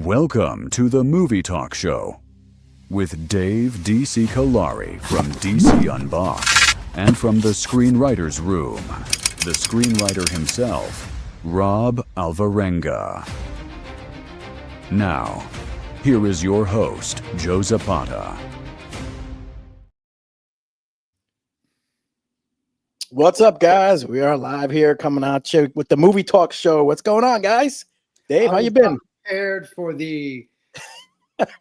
Welcome to the Movie Talk Show with Dave DC Kalari from DC Unboxed and from the Screenwriter's Room, the screenwriter himself, Rob Alvarenga. Now, here is your host, Joe Zapata. What's up, guys? We are live here coming at you with the Movie Talk Show. What's going on, guys? Dave, how you been? Prepared for the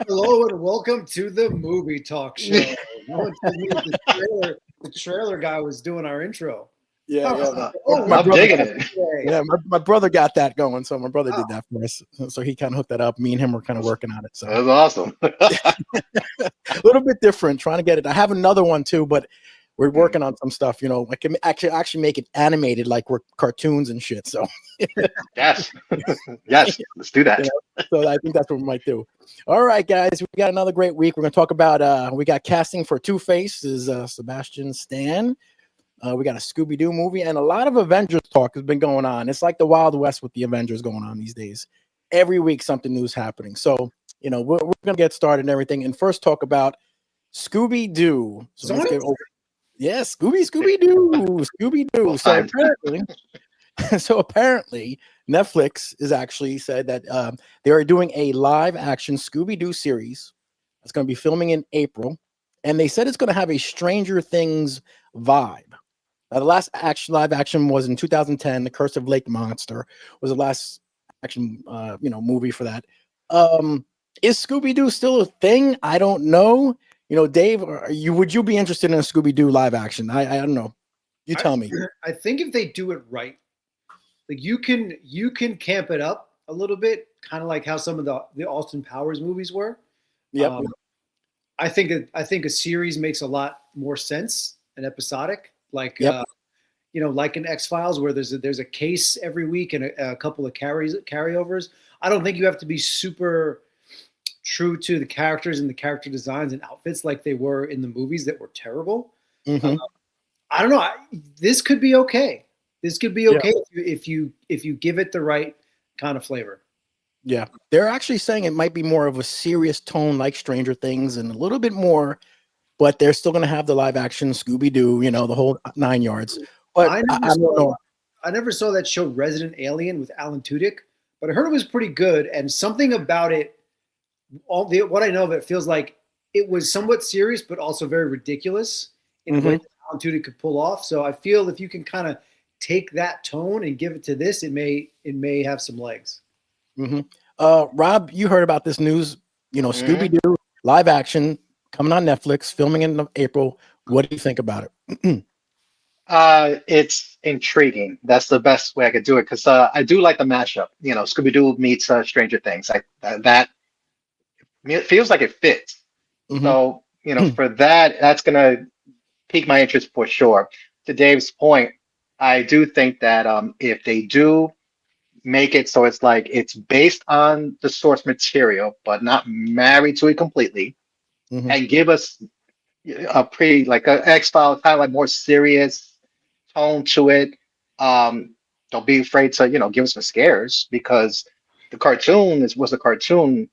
hello and welcome to the Movie Talk Show. No one told me the trailer guy was doing our intro. Yeah. I'm digging it. Yeah, my brother got that going, so my brother did that for us. So he kind of hooked that up. Me and him were kind of working on it. So That was awesome. a little bit different, trying to get it. I have another one too, but we're working on some stuff. You know, I can actually make it animated, like we're cartoons and shit. So Yes, let's do that. So I think that's what we might do. All right, guys, we got another great week. We're going to talk about we got casting for Two-Face is Sebastian Stan. We got a Scooby-Doo movie and a lot of Avengers talk has been going on. It's like the Wild West with the Avengers going on these days. Every week something new's happening. So, you know, we're going to get started and everything and first talk about Scooby-Doo. So let's get over. Yeah, Scooby-Doo. So apparently Netflix is actually said that they are doing a live action Scooby-Doo series. It's going to be filming in April. And they said it's going to have a Stranger Things vibe. The last live action was in 2010. The Curse of Lake Monster was the last action, movie for that. Is Scooby-Doo still a thing? I don't know. You know, Dave, would you be interested in a Scooby-Doo live action? I don't know. You tell me. I think if they do it right, like you can camp it up a little bit, kind of like how some of the Austin Powers movies were. Yep. I think a series makes a lot more sense, an episodic, like like an X-Files where there's a case every week and a couple of carryovers. I don't think you have to be super true to the characters and the character designs and outfits like they were in the movies that were terrible. Mm-hmm. I don't know. This could be okay. This could be okay if you give it the right kind of flavor. Yeah, they're actually saying it might be more of a serious tone like Stranger Things and a little bit more, but they're still going to have the live action Scooby-Doo, the whole 9 yards. But I don't know. I never saw that show Resident Alien with Alan Tudyk, but I heard it was pretty good. And something about it, what I know of it feels like it was somewhat serious, but also very ridiculous in a way that Alan Tudyk could pull off. So I feel if you can kind of take that tone and give it to this, it may have some legs. Mm-hmm. Rob, you heard about this news, Scooby-Doo live action coming on Netflix, filming in April. What do you think about it? It's intriguing. That's the best way I could do it because I do like the mashup. Scooby-Doo meets Stranger Things. It feels like it fits. Mm-hmm. So, for that's gonna pique my interest for sure. To Dave's point, I do think that if they do make it so it's like it's based on the source material, but not married to it completely, and give us a pretty like a X-Files kind of like more serious tone to it. Don't be afraid to give us some scares because the cartoon was a cartoon,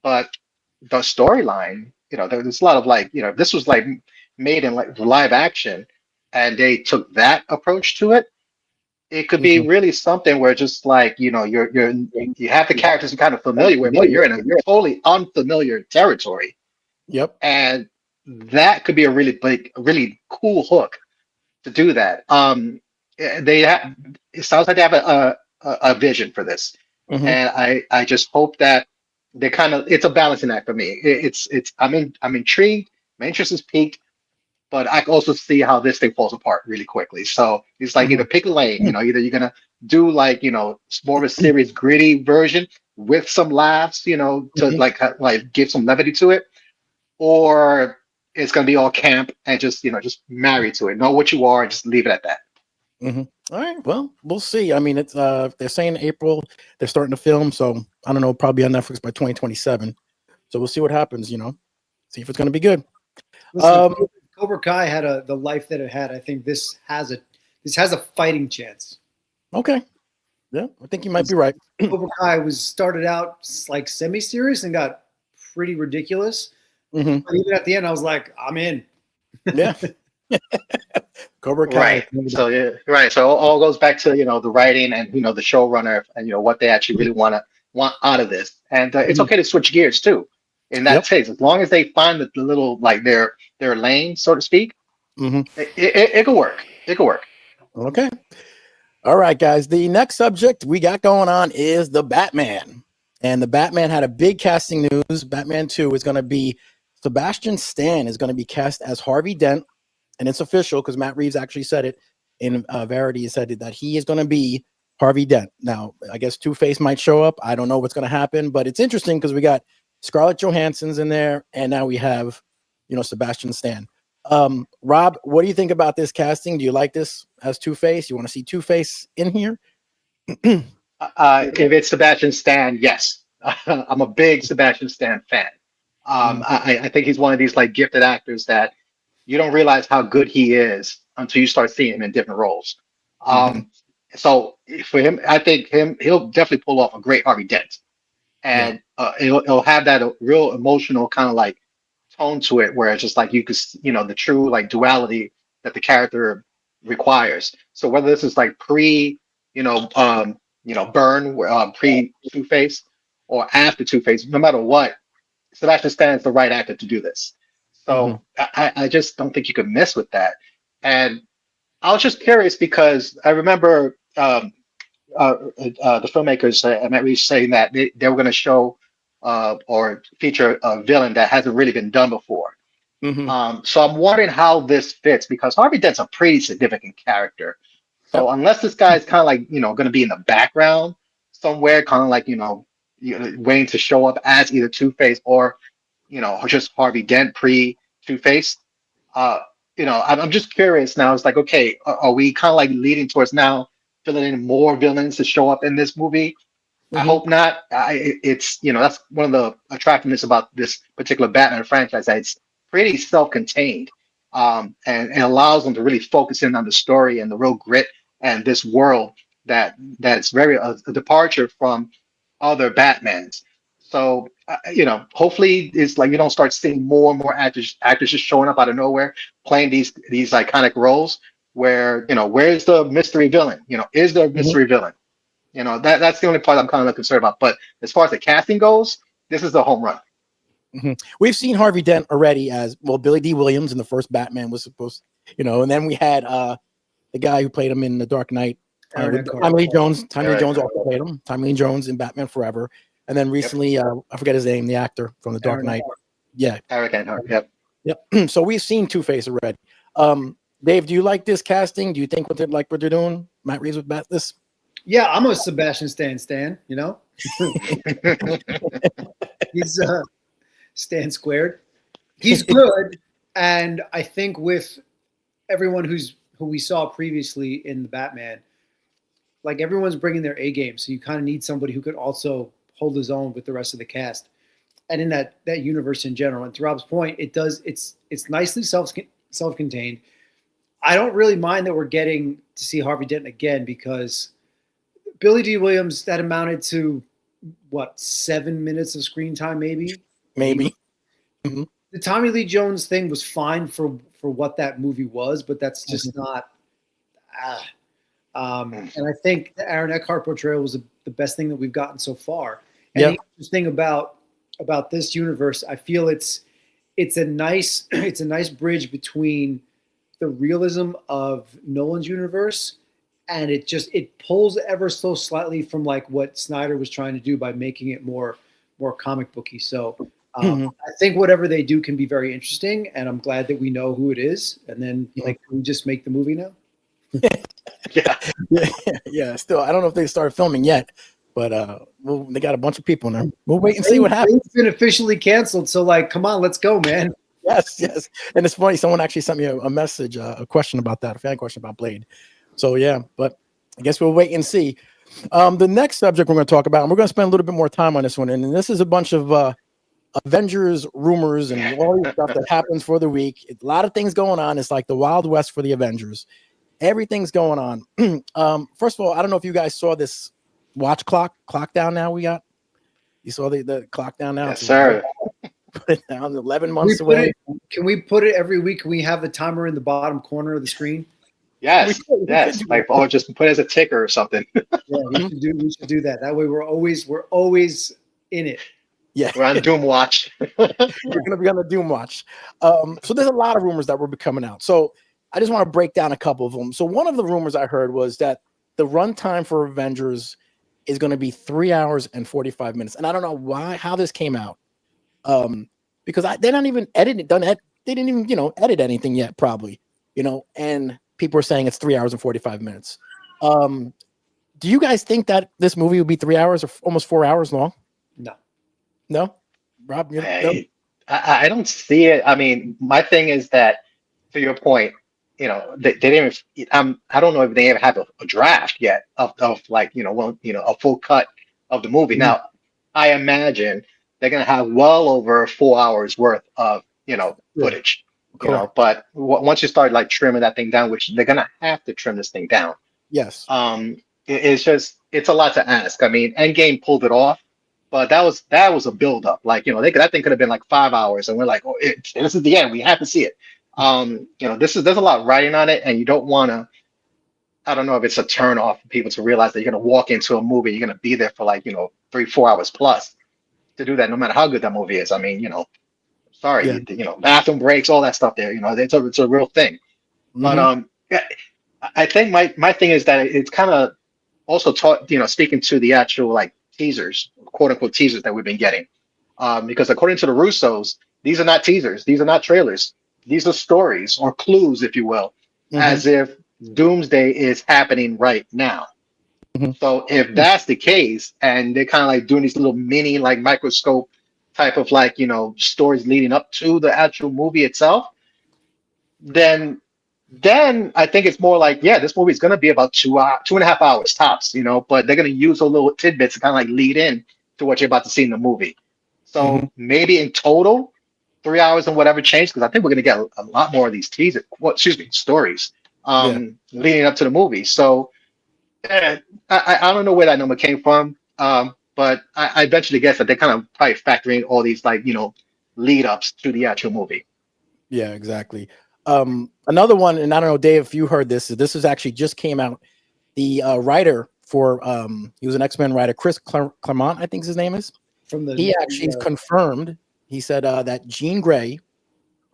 but the storyline, there's a lot of this was like made in like live action, and they took that approach to it. It could be really something where just like you have the characters you're kind of familiar with, but you're in a totally unfamiliar territory. Yep. And that could be a really cool hook to do that. It sounds like they have a vision for this, and I just hope that they it's a balancing act for me. I'm intrigued. My interest is piqued. But I can also see how this thing falls apart really quickly. So it's like either pick a lane, either you're gonna do like more of a serious, gritty version with some laughs, to like give some levity to it, or it's gonna be all camp and just marry to it. Know what you are, and just leave it at that. All right. Well, we'll see. I mean, it's they're saying April they're starting to film, so I don't know, probably on Netflix by 2027. So we'll see what happens. See if it's gonna be good. Listen, Cobra Kai had the life that it had. I think this has a fighting chance. Okay. Yeah, I think you might be right. Cobra Kai was started out like semi-serious and got pretty ridiculous. Hmm. But even at the end, I was like, I'm in. Yeah. Cobra Kai. Right. So yeah, right. So it all goes back to the writing and the showrunner and what they actually really want out of this. And it's okay to switch gears too. In that Yep. case, as long as they find the little like their lane, so to speak, Hmm. it could work. It could work. Okay. All right, guys. The next subject we got going on is the Batman. And the Batman had a big casting news. Batman 2 is going to be Sebastian Stan is going to be cast as Harvey Dent. And it's official because Matt Reeves actually said it in Verity. He said that he is going to be Harvey Dent. Now, I guess Two-Face might show up. I don't know what's going to happen, but it's interesting because we got Scarlett Johansson's in there, and now we have, Sebastian Stan. Rob, what do you think about this casting? Do you like this as Two-Face? You want to see Two-Face in here? If it's Sebastian Stan, yes, I'm a big Sebastian Stan fan. I think he's one of these like gifted actors that you don't realize how good he is until you start seeing him in different roles. So for him, I think he'll definitely pull off a great Harvey Dent, and it'll have that real emotional kind of like tone to it, where it's just like you could, the true like duality that the character requires. So whether this is like Burn, pre Two-Face, or after Two-Face, no matter what, Sebastian Stan is the right actor to do this. So I just don't think you could mess with that. And I was just curious because I remember the filmmakers Matt Reeves saying that they were going to show or feature a villain that hasn't really been done before. So I'm wondering how this fits because Harvey Dent's a pretty significant character. So unless this guy's kind of like going to be in the background somewhere, kind of like waiting to show up as either Two-Face or just Harvey Dent pre Two-Face. I'm just curious now. It's like, okay, are we kind of like leading towards now filling in more villains to show up in this movie? I hope not. It's that's one of the attractiveness about this particular Batman franchise, that it's pretty self-contained, and it allows them to really focus in on the story and the real grit and this world that's very a departure from other Batmans. So hopefully it's like you don't start seeing more and more actors just showing up out of nowhere playing these iconic roles where where's the mystery villain? Is there a mystery villain? That's the only part I'm kind of concerned about. But as far as the casting goes, this is a home run. We've seen Harvey Dent already as Billy D. Williams in the first Batman was supposed, and then we had the guy who played him in The Dark Knight, Tommy Lee Jones. Tommy Lee Jones also played him. Tommy Lee Jones in Batman Forever. And then recently, I forget his name, the actor from The Dark Knight. Yeah. Eric Enhart. Yep. So we've seen Two-Face already. Dave, do you like this casting? Do you think what they're doing? Matt Reeves with this? Yeah, I'm a Sebastian Stan. He's Stan squared. He's good, and I think with everyone who we saw previously in the Batman, like everyone's bringing their A game, so you kind of need somebody who could also hold his own with the rest of the cast, and in that universe in general. And to Rob's point, it's nicely self-contained. I don't really mind that we're getting to see Harvey Dent again because Billy D. Williams, that amounted to what, 7 minutes of screen time, maybe. Mm-hmm. The Tommy Lee Jones thing was fine for what that movie was, but that's just not. And I think the Aaron Eckhart portrayal was the best thing that we've gotten so far. And the interesting about this universe, I feel it's a nice bridge between the realism of Nolan's universe, and it pulls ever so slightly from like what Snyder was trying to do by making it more comic booky. So I think whatever they do can be very interesting, and I'm glad that we know who it is. And then like, we just make the movie now. Yeah. Still, I don't know if they started filming yet, but they got a bunch of people in there. We'll wait and see what happens. It's been officially canceled, so like, come on, let's go, man. Yes. And it's funny. Someone actually sent me a message, a question about that, a fan question about Blade. So yeah, but I guess we'll wait and see. The next subject we're going to talk about, and we're going to spend a little bit more time on this one, and this is a bunch of Avengers rumors and all the stuff that happens for the week. A lot of things going on. It's like the Wild West for the Avengers. Everything's going on. First of all, I don't know if you guys saw this watch clock down now. We got. You saw the clock down now. Yes, sir. Put it down. 11 months away. Can we put it every week? Can we have the timer in the bottom corner of the screen? Yes, yes. Like, or just put it as a ticker or something. Yeah, we should do that. That way, we're always in it. Yeah, we're on Doom Watch. We're gonna be on the Doom Watch. So there's a lot of rumors that will be coming out. So I just want to break down a couple of them. So one of the rumors I heard was that the runtime for Avengers is going to be 3 hours and 45 minutes, and I don't know how this came out. Because they're not even they didn't even edit anything yet, probably, and people are saying it's 3 hours and 45 minutes. Do you guys think that this movie will be 3 hours or almost 4 hours long? No, Rob, I don't see it. I mean, my thing is that, to your point, they didn't even, I don't know if they ever have a draft yet of like, a full cut of the movie. Mm-hmm. Now, I imagine they're going to have well over 4 hours worth of, footage, but once you start like trimming that thing down, which they're going to have to trim this thing down. Yes. It's a lot to ask. I mean, Endgame pulled it off, but that was a build up. Like, that thing could have been like 5 hours and we're like, oh, this is the end. We have to see it. There's a lot riding on it, and you don't want to, I don't know if it's a turn off for people to realize that you're going to walk into a movie, you're going to be there for like, 3-4 hours plus to do that, no matter how good that movie is. I mean, sorry, bathroom breaks, all that stuff there, it's a real thing. Mm-hmm. But I think my thing is that it's kind of also taught, speaking to the actual like teasers, quote unquote teasers that we've been getting. Because according to the Russos, these are not teasers, these are not trailers. These are stories or clues, if you will, as if Doomsday is happening right now. Mm-hmm. So if that's the case, and they're kind of like doing these little mini, like microscope type of like, stories leading up to the actual movie itself, then I think it's more like, yeah, this movie is going to be about 2.5 hours tops, but they're going to use those little tidbits to kind of like lead in to what you're about to see in the movie. So maybe in total, 3 hours and whatever change, because I think we're going to get a lot more of these stories leading up to the movie. So I don't know where that number came from, but I eventually guess that they're kind of probably factoring all these like lead ups to the actual movie. Yeah, exactly. Another one, and I don't know, Dave, if you heard this. This is actually just came out. The writer for he was an X-Men writer, Chris Claremont, I think his name is. He actually is confirmed. He said that Jean Grey,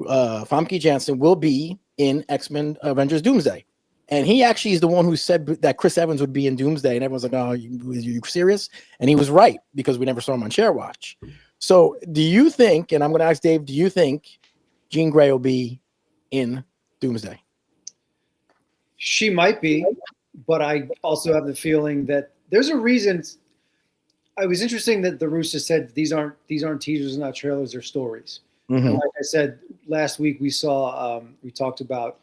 Famke Janssen, will be in X-Men Avengers Doomsday. And he actually is the one who said that Chris Evans would be in Doomsday. And everyone's like, oh, are you serious? And he was right, because we never saw him on Share Watch. So do you think, and I'm going to ask Dave, do you think Jean Grey will be in Doomsday? She might be, but I also have the feeling that there's a reason. It was interesting that the Russo said these aren't teasers, not trailers, they're stories. Mm-hmm. Like I said last week, we talked about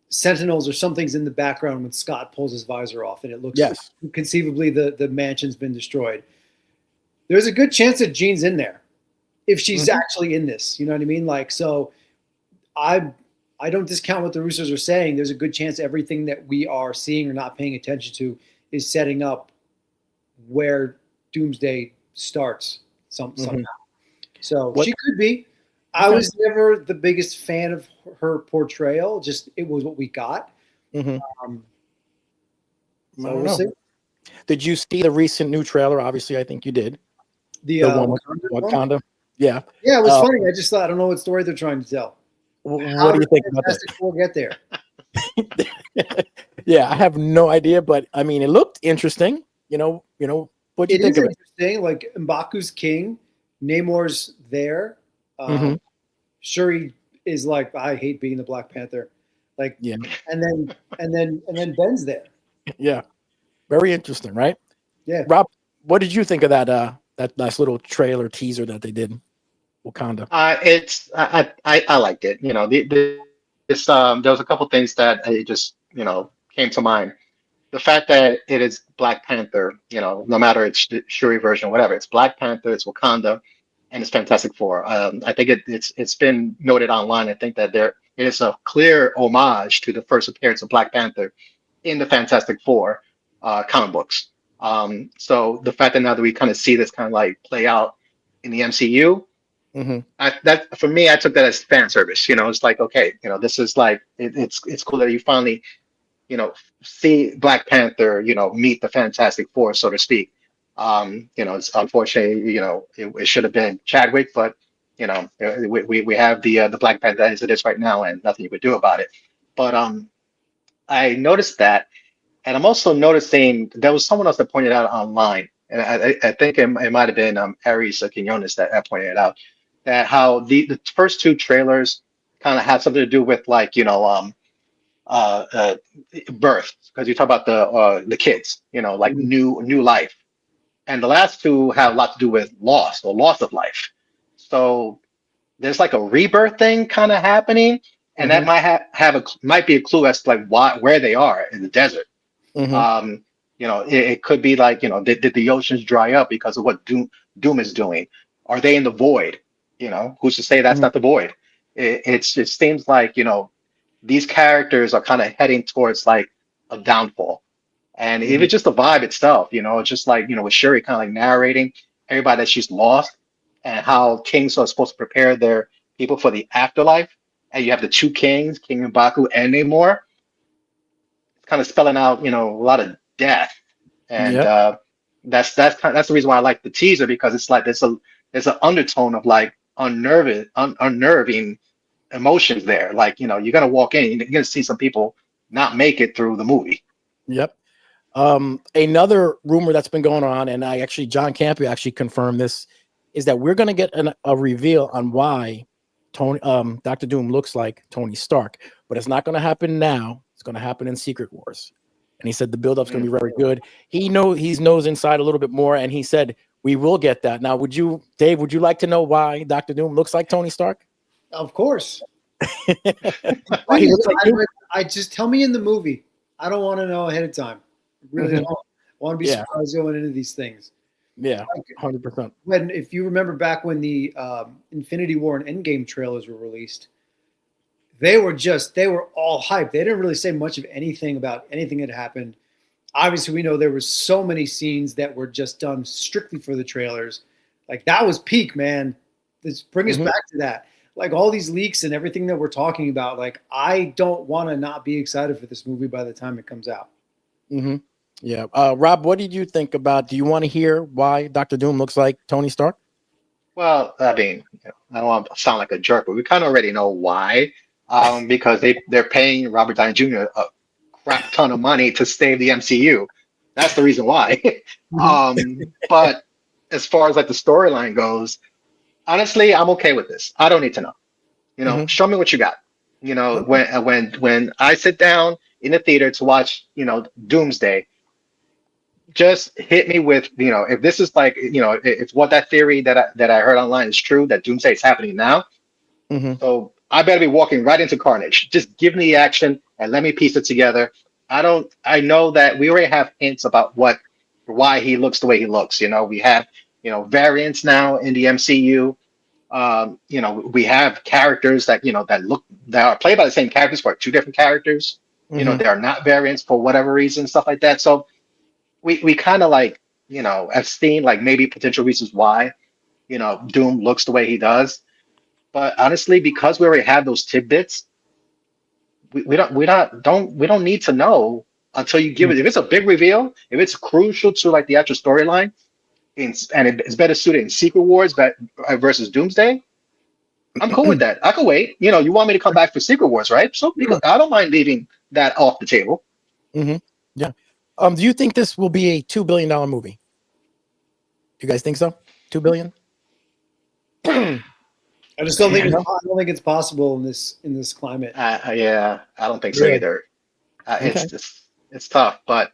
Sentinels or something's in the background when Scott pulls his visor off, and it looks like conceivably the mansion's been destroyed. There's a good chance that Jean's in there if she's actually in this. You know what I mean? Like, so I don't discount what the Russos are saying. There's a good chance everything that we are seeing or not paying attention to is setting up where Doomsday starts somehow. So she could be. I was never the biggest fan of her portrayal. Just it was what we got. So we'll see. Did you see the recent new trailer? Obviously, I think you did. The one with Wakanda. Yeah. Yeah, it was funny. I just thought I don't know what story they're trying to tell. What do you think about Fantastic Four get there? Yeah, I have no idea, but I mean, it looked interesting. What do you think of it? It is interesting. Like M'Baku's king, Namor's there. Shuri is like, I hate being the Black Panther. Like, yeah. And then Ben's there. Yeah, very interesting, right? Yeah. Rob, what did you think of that nice little trailer teaser that they did? Wakanda. I liked it. There was a couple things that it just came to mind. The fact that it is Black Panther, no matter it's the Shuri version, whatever, it's Black Panther, it's Wakanda, and it's Fantastic Four. I think it's been noted online. I think that it is a clear homage to the first appearance of Black Panther in the Fantastic Four comic books. So the fact that now that we kind of see this kind of like play out in the MCU, Hmm. that for me, I took that as fan service. It's like, okay, this is like it's cool that you finally see Black Panther, meet the Fantastic Four, so to speak. It's unfortunately, it should have been Chadwick, but we have the Black Panther as it is right now, and nothing you could do about it. But I noticed that, and I'm also noticing there was someone else that pointed out online, and I think it might have been Aries Quinones that pointed it out, that how the first two trailers kind of had something to do with like uh, uh, birth, because you talk about the kids, like Mhm. new life, and the last two have a lot to do with loss or loss of life. So there's like a rebirth thing kind of happening, and that Hmm. might be a clue as to like where they are in the desert. Hmm. Um, it could be like, did the oceans dry up because of what Doom is doing? Are they in the void? Who's to say that's Hmm. not the void? It seems like, these characters are kind of heading towards like a downfall. And Hmm. even just the vibe itself, it's just like, with Shuri kind of like narrating everybody that she's lost and how kings are supposed to prepare their people for the afterlife. And you have the two kings, King Mbaku and Namor, kind of spelling out, a lot of death. And Yep. that's the reason why I like the teaser, because it's like there's an undertone of like unnerving emotions there. Like, you're gonna walk in, you're gonna see some people not make it through the movie. Yep. Another rumor that's been going on, and John Campea actually confirmed this, is that we're going to get a reveal on why Doctor Doom looks like Tony Stark, but it's not going to happen now. It's going to happen in Secret Wars. And he said the build-up's going to be very good. He knows inside a little bit more, and he said we will get that. Now, Dave, would you like to know why Doctor Doom looks like Tony Stark? Of course. Why he looks like Doom? I just tell me in the movie. I don't want to know ahead of time. I really don't. I want to be Yeah. surprised going into these things. Yeah, Like, 100%. if you remember back when the Infinity War and Endgame trailers were released, they were all hyped. They didn't really say much of anything about anything that happened. Obviously, we know there were so many scenes that were just done strictly for the trailers. Like that was peak, man. Bring us back to that. Like all these leaks and everything that we're talking about. Like I don't want to not be excited for this movie by the time it comes out. Mm-hmm. Yeah. Rob, what did you think about? Do you want to hear why Doctor Doom looks like Tony Stark? Well, I mean, I don't want to sound like a jerk, but we kind of already know why. Because they're paying Robert Downey Jr. a crap ton of money to save the MCU. That's the reason why. But as far as like the storyline goes, honestly, I'm okay with this. I don't need to know. Mhm. Show me what you got. Okay. When I sit down in the theater to watch, Doomsday, just hit me with, if this is like, if what that theory that I heard online is true, that Doomsday is happening now. Mhm. So I better be walking right into Carnage. Just give me the action and let me piece it together. I know that we already have hints about why he looks the way he looks. We have, variants now in the MCU. We have characters that are played by the same characters but two different characters. Mhm. They are not variants for whatever reason, stuff like that. So we kind of like, have seen like maybe potential reasons why, Doom looks the way he does. But honestly, because we already have those tidbits, we don't need to know until you give Mhm. it. If it's a big reveal, if it's crucial to like the actual storyline, it's better suited in Secret Wars versus Doomsday, I'm cool with that. I can wait. You want me to come back for Secret Wars, right? So Yeah. I don't mind leaving that off the table. Mhm. Yeah. Do you think this will be a $2 billion movie? Do you guys think so? 2 billion? I just don't think No? I don't think it's possible in this climate. Yeah, I don't think so Really? either. Okay. It's tough, but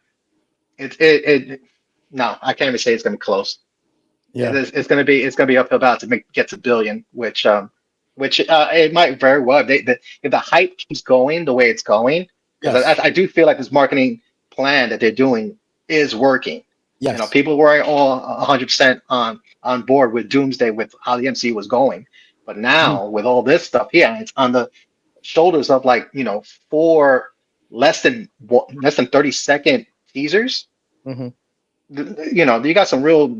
it no, I can't even say it's gonna be close. Yeah. It's gonna be uphill battle to get to billion, which it might very well if the hype keeps going the way it's going, because Yes. I do feel like this marketing plan that they're doing is working. Yes. People were all 100% on board with Doomsday with how the MCU was going, but Mhm. now with all this stuff, yeah, it's on the shoulders of like four less than 30-second teasers. Mhm. you know, you got some real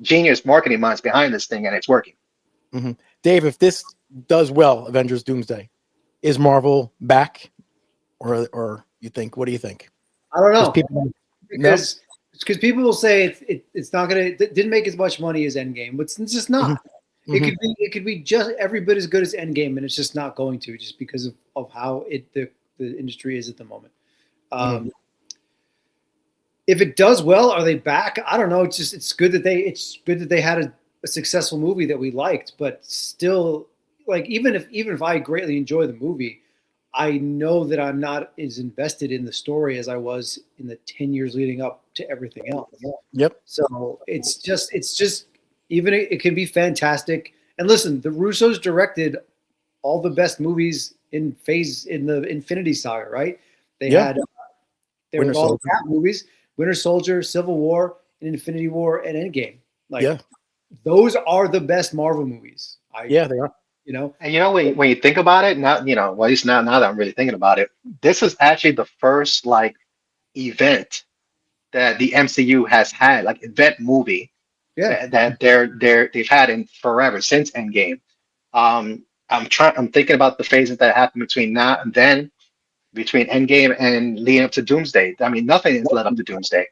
genius marketing minds behind this thing, and it's working. Dave, if this does well, Avengers Doomsday, is Marvel back, or you think? What do you think? I don't know People, because people will say it's not gonna it didn't make as much money as Endgame, but it's just not. It could be just every bit as good as Endgame, and it's just not going to, just because of how the industry is at the moment. If it does well, are they back? I don't know. It's good that they had a successful movie that we liked, but still, like even if I greatly enjoy the movie, I know that I'm not as invested in the story as I was in the 10 years leading up to everything else. Yep. So it's just even it can be fantastic. And listen, the Russos directed all the best movies in the Infinity Saga, right? They had they were all the movies: Winter Soldier, Civil War, and Infinity War, and Endgame. Like those are the best Marvel movies. They are. You know, and you know when you think about it, now you know, well, at least now that I'm really thinking about it, this is actually the first like event that the MCU has had, like event movie, that they've had in forever since Endgame. I'm thinking about the phases that happened between now and then, between Endgame and leading up to Doomsday. I mean, nothing has led up to Doomsday.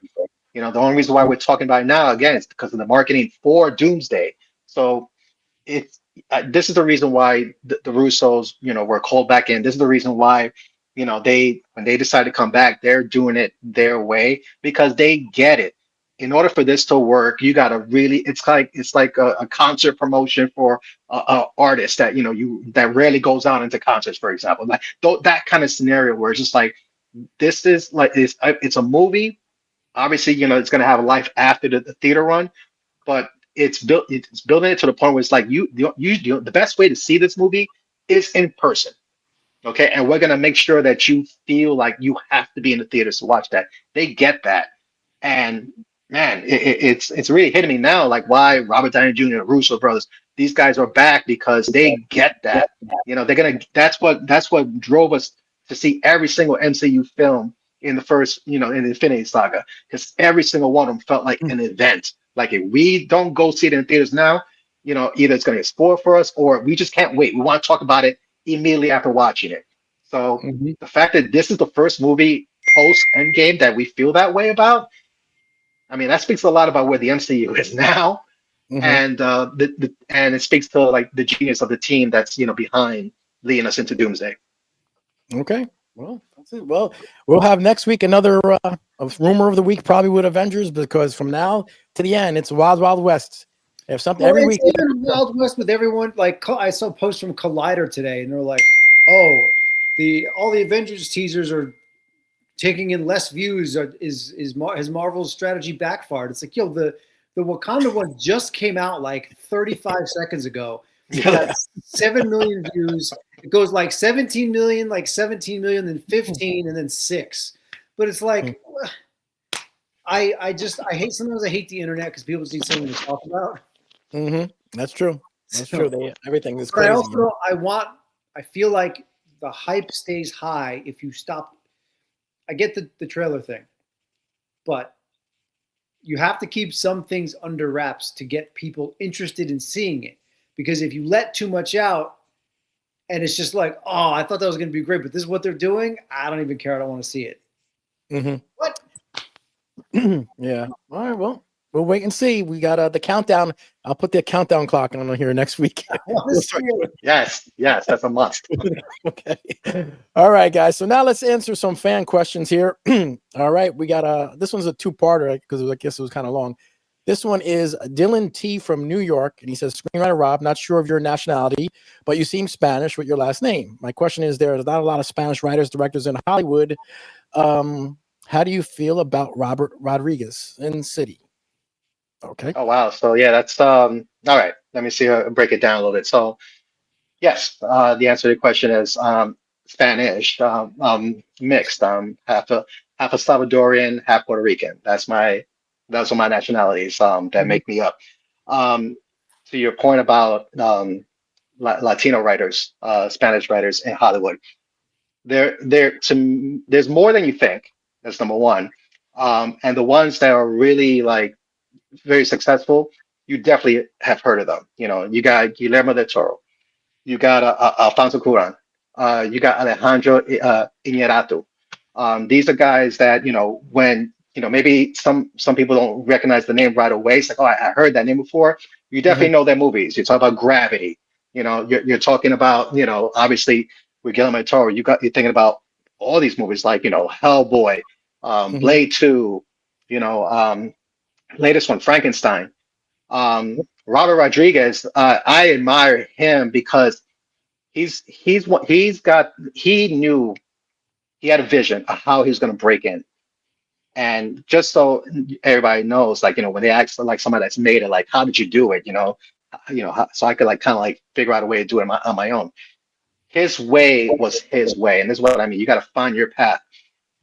You know, the only reason why we're talking about it now again is because of the marketing for Doomsday. So it's this is the reason why the Russos, you know, were called back in. This is the reason why, you know, when they decide to come back, they're doing it their way because they get it. In order for this to work, you got to really. It's like a concert promotion for a artist that, you know, that rarely goes out into concerts, for example. Like that kind of scenario where it's just like this is like it's a movie. Obviously, you know, it's going to have a life after the theater run, but it's building it to the point where it's like the best way to see this movie is in person. Okay, and we're gonna make sure that you feel like you have to be in the theaters to watch that. They get that, and man, it's really hitting me now. Like why Robert Downey Jr., Russo brothers, these guys are back because they get that. You know, they're gonna. That's what drove us to see every single MCU film in the first, you know, in the Infinity Saga, because every single one of them felt like an event. Like if we don't go see it in theaters now, you know, either it's going to get spoiled for us or we just can't wait. We want to talk about it immediately after watching it. So the fact that this is the first movie post Endgame that we feel that way about, I mean, that speaks a lot about where the MCU is now, and and it speaks to like the genius of the team that's, you know, behind leading us into Doomsday. Okay. Well, that's it. Well, we'll have next week another rumor of the week, probably with Avengers, because from now to the end, it's Wild Wild West. If something every week, even Wild West with everyone. Like I saw a post from Collider today, and they're like, "Oh, all the Avengers teasers are taking in less views. Has Marvel's strategy backfired?" It's like, yo, the Wakanda one just came out like 35 seconds ago. It got 7 million views. It goes like 17 million, then 15, and then 6. But it's like, I hate, sometimes I hate the internet because people just need something to talk about. That's true. That's true. Everything is crazy. I feel like the hype stays high if you stop. I get the trailer thing, but you have to keep some things under wraps to get people interested in seeing it. Because if you let too much out and it's just like, oh, I thought that was going to be great, but this is what they're doing, I don't even care. I don't want to see it. What? Yeah. All right. Well, we'll wait and see. We got the countdown. I'll put the countdown clock on here next week. Yes, that's a must. Okay. All right, guys. So now let's answer some fan questions here. All right. We got this one's a two-parter because I guess it was kind of long. This one is Dylan T from New York, and he says, "Screenwriter Rob, not sure of your nationality, but you seem Spanish with your last name. My question is, there's not a lot of Spanish writers, directors in Hollywood. How do you feel about Robert Rodriguez in City?" Okay. Oh wow. So yeah, that's all right. Let me see. Break it down a little bit. So yes, the answer to the question is Spanish, mixed. Half a Salvadorian, half Puerto Rican. Those are my nationalities that make me up. To your point about Latino writers, Spanish writers in Hollywood, there's more than you think. That's number one. And the ones that are really like very successful, you definitely have heard of them. You know, you got Guillermo del Toro, you got Alfonso Cuarón, you got Alejandro Iñárritu. These are guys that, you know, when, you know, maybe some people don't recognize the name right away. It's like, oh, I heard that name before. You definitely know their movies. You talk about Gravity. You know, you're talking about, you know, obviously with Guillermo del Toro, you're thinking about all these movies like, you know, Hellboy, Hmm. Blade 2, you know, latest one, Frankenstein. Robert Rodriguez, I admire him because he knew he had a vision of how he was going to break in. And just so everybody knows, like, you know, when they ask like somebody that's made it, like, how did you do it? So I could like kind of like figure out a way to do it on my own. His way was his way, and this is what I mean. You got to find your path.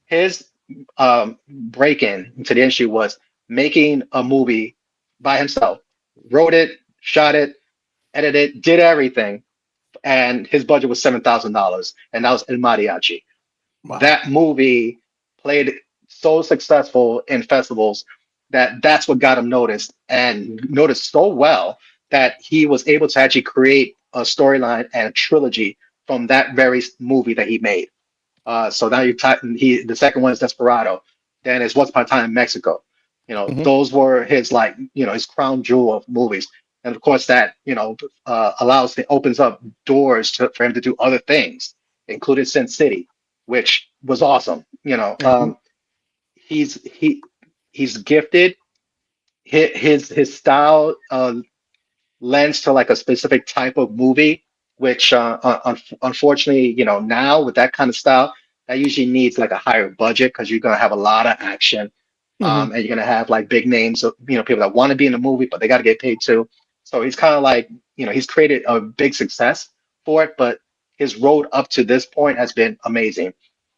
His break in into the industry was making a movie by himself, wrote it, shot it, edited it, did everything, and his budget was $7,000, and that was El Mariachi. Wow. That movie played so successful in festivals that that's what got him noticed, and noticed so well that he was able to actually create a storyline and a trilogy from that very movie that he made. So now the second one is Desperado. Then it's Once Upon a Time in Mexico. You know, Hmm. those were his like, you know, his crown jewel of movies. And of course that, you know, opens up doors for him to do other things, including Sin City, which was awesome. You know, Hmm. he's he's gifted. His style lends to like a specific type of movie, which unfortunately, you know, now with that kind of style, that usually needs like a higher budget because you're gonna have a lot of action, Hmm. and you're gonna have like big names of, you know, people that want to be in the movie, but they got to get paid too. So he's kind of like, you know, he's created a big success for it, but his road up to this point has been amazing.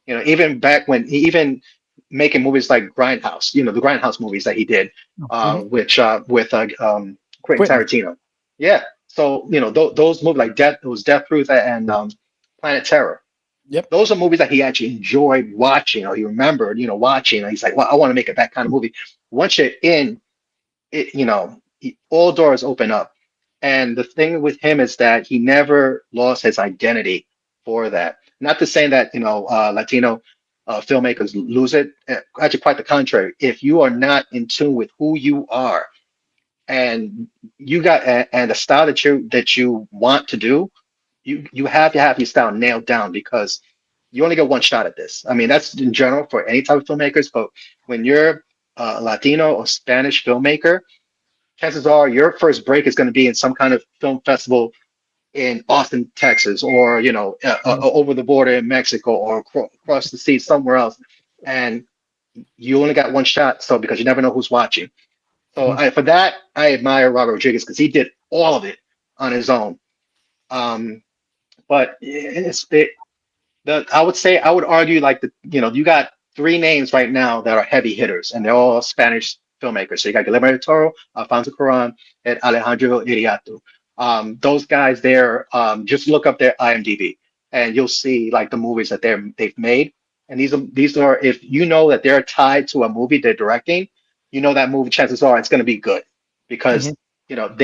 You know, even back when he even making movies like Grindhouse, you know, the Grindhouse movies that he did, Hmm. which with Quentin Quentin. Tarantino. Yeah. So, you know, those movies like Death Proof and Planet Terror. Yep. Those are movies that he actually enjoyed watching, or he remembered, you know, watching. And he's like, well, I want to make it that kind of movie. Once you're in it, you know, all doors open up. And the thing with him is that he never lost his identity for that. Not to say that, you know, Latino filmmakers lose it. Actually, quite the contrary. If you are not in tune with who you are, and and the style that you want to do, you have to have your style nailed down, because you only get one shot at this. I mean, that's in general for any type of filmmakers, but when you're a Latino or Spanish filmmaker, chances are your first break is going to be in some kind of film festival in Austin, Texas, or, you know, Mhm. over the border in Mexico, or across the sea somewhere else, and you only got one shot. So because you never know who's watching. So Mhm. for that, I admire Robert Rodriguez because he did all of it on his own. Um, but I would say, I would argue like, you know, you got three names right now that are heavy hitters, and they're all Spanish filmmakers. So you got Guillermo del Toro, Alfonso Cuarón, and Alejandro Iñárritu. Those guys there, just look up their IMDb, and you'll see like the movies that they've made. And these are, if you know that they're tied to a movie they're directing, you know that movie, chances are it's going to be good, because, Mhm. you know,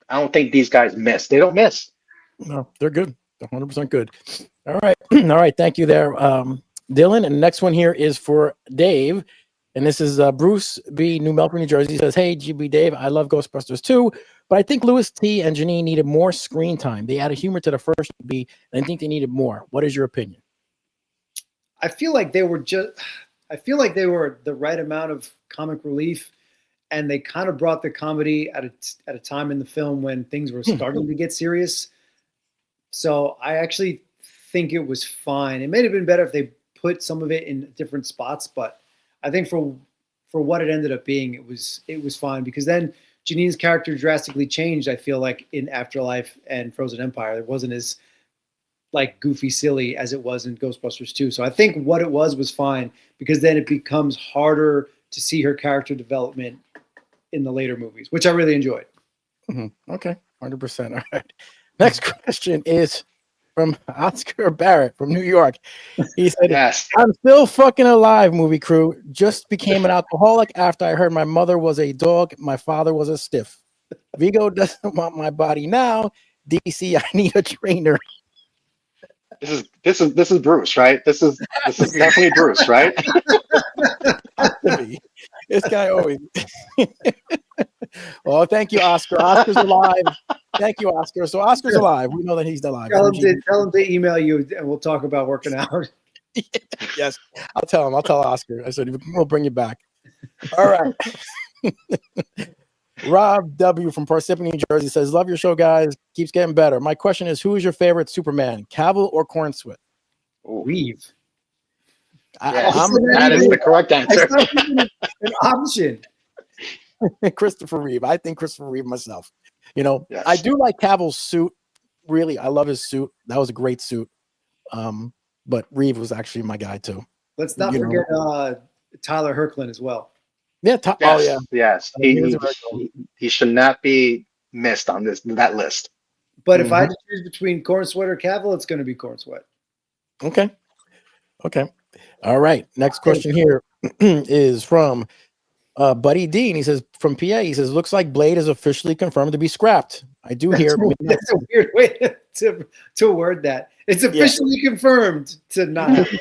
I don't think these guys miss. They don't miss. No, they're good. They're 100% good. All right. All right. Thank you there, Dylan. And the next one here is for Dave. And this is Bruce B. New Melbourne, New Jersey. He says, hey, GB Dave, I love Ghostbusters too, but I think Louis T. and Janine needed more screen time. They added humor to the first B, and I think they needed more. What is your opinion? I feel like they were just. I feel like they were the right amount of comic relief, and they kind of brought the comedy at a time in the film when things were Hmm. starting to get serious. So I actually think it was fine. It may have been better if they put some of it in different spots, but I think for what it ended up being, it was fine, because then Janine's character drastically changed. I feel like in Afterlife and Frozen Empire, it wasn't as like goofy silly as it was in Ghostbusters 2. So I think what it was fine, because then it becomes harder to see her character development in the later movies, which I really enjoyed. Mhm. Okay. 100%. All right. Next question is from Oscar Barrett from New York. He said, Yes. I'm still fucking alive, movie crew. Just became an alcoholic after I heard my mother was a dog, my father was a stiff. Vigo doesn't want my body now. DC, I need a trainer. This is Bruce, right? This is definitely Bruce, right? This guy always. Oh, thank you, Oscar. Oscar's alive. Thank you, Oscar. So Oscar's alive. We know that he's alive. Tell him to email you, and we'll talk about working out. Yes, I'll tell him. I'll tell Oscar. I said we'll bring you back. All right. Rob W. from Parsippany, New Jersey says, "Love your show, guys. Keeps getting better. My question is, who is your favorite Superman, Cavill or Cornswit?" Reeve. Yes, that is the correct answer. An option. Christopher Reeve. I think Christopher Reeve myself. You know, Yes. I do like Cavill's suit. Really, I love his suit. That was a great suit. But Reeve was actually my guy too. Let's not forget Tyler Hoechlin as well. Yeah. Yes, Oh yeah. Yes. He should not be missed on that list. But if I had to choose between Cornsweat or Cavill, it's going to be Cornsweat. Okay. All right. Next question here is from Buddy Dean. He says, from PA, he says, looks like Blade is officially confirmed to be be I do hear. That's a weird way to word that. It's officially confirmed to not be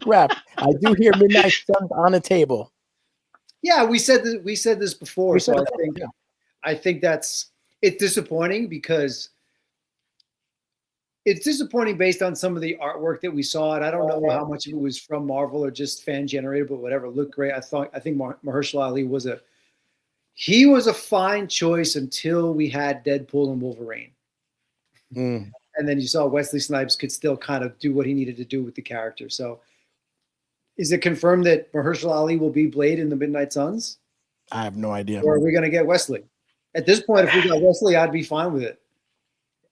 scrapped. I do hear Midnight Sun's on the table. Yeah, we said this before. So I think it's disappointing because it's disappointing based on some of the artwork that we saw, and I don't know how much of it was from Marvel or just fan generated, but whatever, it looked great. I think Mahershala Ali was a fine choice until we had Deadpool and Wolverine, and then you saw Wesley Snipes could still kind of do what he needed to do with the character. So, is it confirmed that Mahershala Ali will be Blade in the Midnight Suns? I have no idea. Or are we going to get Wesley? At this point, if we got Wesley, I'd be fine with it.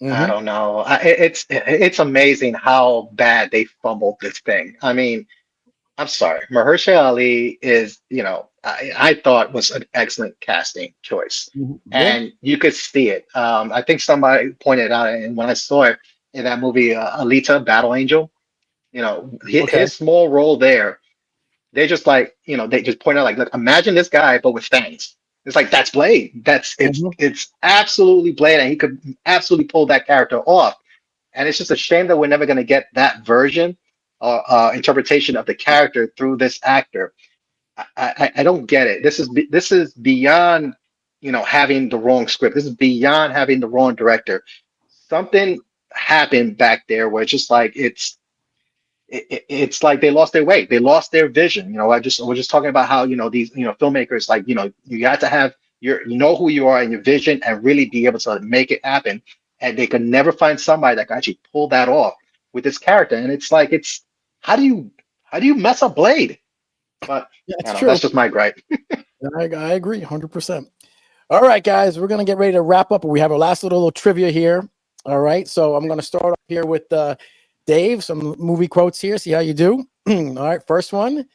I don't know. It's amazing how bad they fumbled this thing. I mean, I'm sorry. Mahershala Ali is, I thought was an excellent casting choice. And you could see it. I think somebody pointed out, and when I saw it in that movie, Alita, Battle Angel, his small role there, they just they just point out, look, imagine this guy, but with fangs. It's like, that's Blade. It's absolutely Blade, and he could absolutely pull that character off. And it's just a shame that we're never going to get that version or interpretation of the character through this actor. I don't get it. This is beyond having the wrong script. This is beyond having the wrong director. Something happened back there where it's just like it's like they lost their way. They lost their vision. We're just talking about how, these, filmmakers, you got to have who you are and your vision and really be able to make it happen. And they could never find somebody that can actually pull that off with this character. And it's how do you mess up Blade? But that's just my gripe. I agree 100%. All right, guys, we're going to get ready to wrap up. We have our last little trivia here. All right. So I'm going to start off here with, Dave, some movie quotes here. See how you do. All right. First one.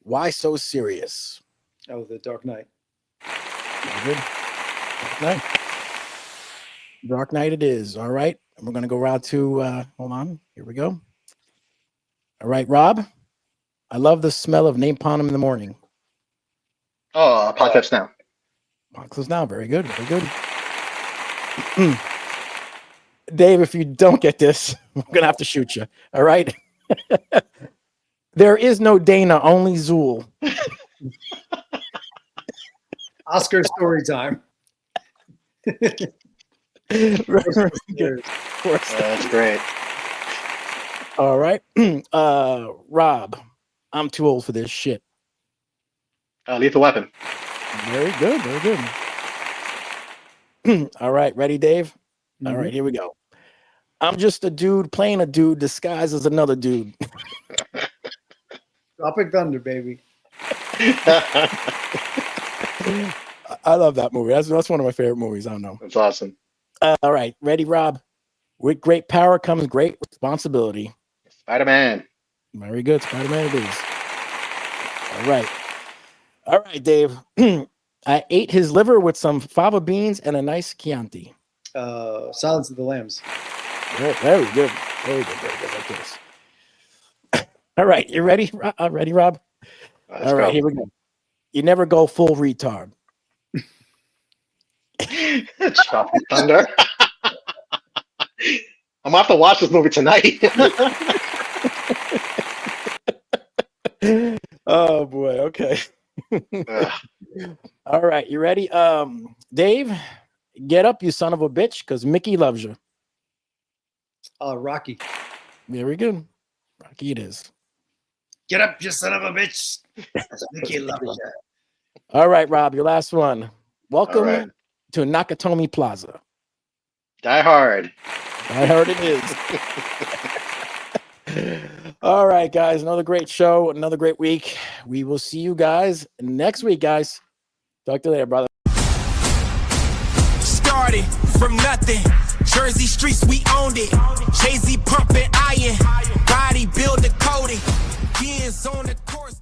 Why so serious? Oh, The Dark Knight. Very good. Dark Knight. Dark Knight it is. All right. And we're going to go around to, hold on. Here we go. All right, Rob. I love the smell of napalm in the morning. Oh, Apocalypse Now. Apocalypse Now. Very good. Very good. Dave, if you don't get this, I'm going to have to shoot you. All right. There is no Dana, only Zool. Oscar story time. That's great. All right. Rob, I'm too old for this shit. Lethal Weapon. Very good. Very good. All right. Ready, Dave? All right. Here we go. I'm just a dude playing a dude disguised as another dude. Tropic Thunder, baby. I love that movie. That's one of my favorite movies. I don't know. That's awesome. All right. Ready, Rob? With great power comes great responsibility. Spider-Man. Very good. Spider-Man it is. All right. All right, Dave. I ate his liver with some fava beans and a nice Chianti. Silence of the Lambs. Very good. Very good. Very good. Like this. All right. You ready? Ready, Rob? Let's All right. go. Here we go. You never go full retard. Tropic Thunder. I'm gonna have to watch this movie tonight. Oh boy. Okay. All right. You ready? Dave, get up, you son of a bitch, because Mickey loves you. Rocky. Very good. Rocky it is. Get up, you son of a bitch. That's Mickey loves you. All right, Rob, your last one. Welcome right. to Nakatomi Plaza. Die Hard. I heard it is. All right, guys. Another great show. Another great week. We will see you guys next week, guys. Talk to you later, brother. Started from nothing. Jersey streets, we owned it. Jay-Z pumping iron. Body builder coding. Gears on the course.